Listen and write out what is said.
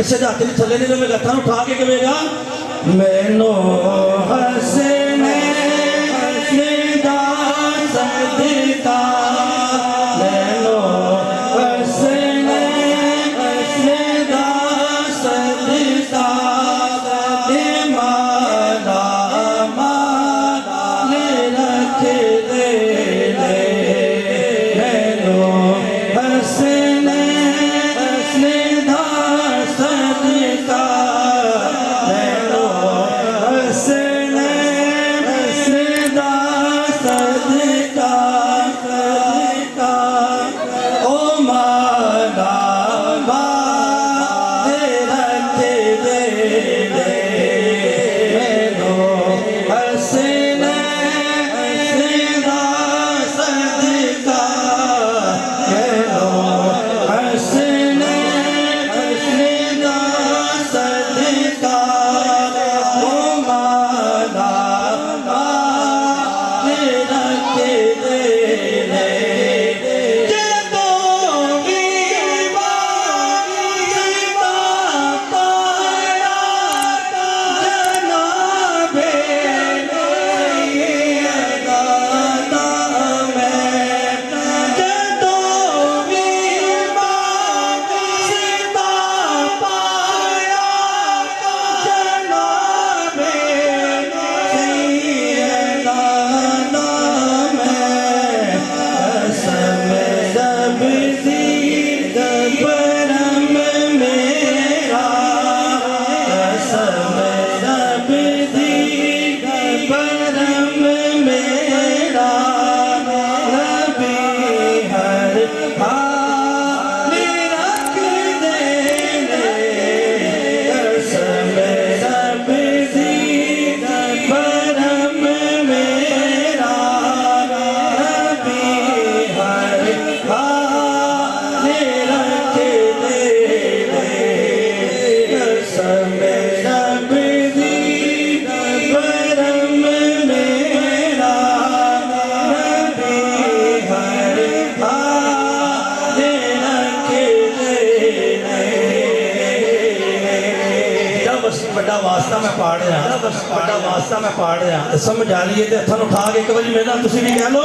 किसी के हाथ भी थले नहीं रवेगा, हथां उठा के कहेगा मैनू हसने दा सदका, मैनू हसने दा सदका, माला माल रख दे मैनू हसने दा सदका, मैनू हसने दा सदका, सदका ओ माला माल रख दे मैनू हसने दा सदका, मैनू हसने दा सदका ओ माला माल रख दे जदों भी वारिसा पाया जनाबे सैयदा मैं, जदों भी वारिसा पाया जनाबे सैयदा मैं, कसम सबदी परम मेरा, कसम सबदी परम मेरा, नबी हर हाल रख दे कसम सबदी परम मेरा, नबी हर हाल रख दे कसम सबदी परम मेरा, नबी हर हाल रख दे। जब असीं बड़ा वास्ता मैं पाड़ रहा, बड़ा वास्ता मैं पाड़ रहा, समझ आ रही है तो हथां उठा के एक बारी मेरे नाल तुसीं भी कह लो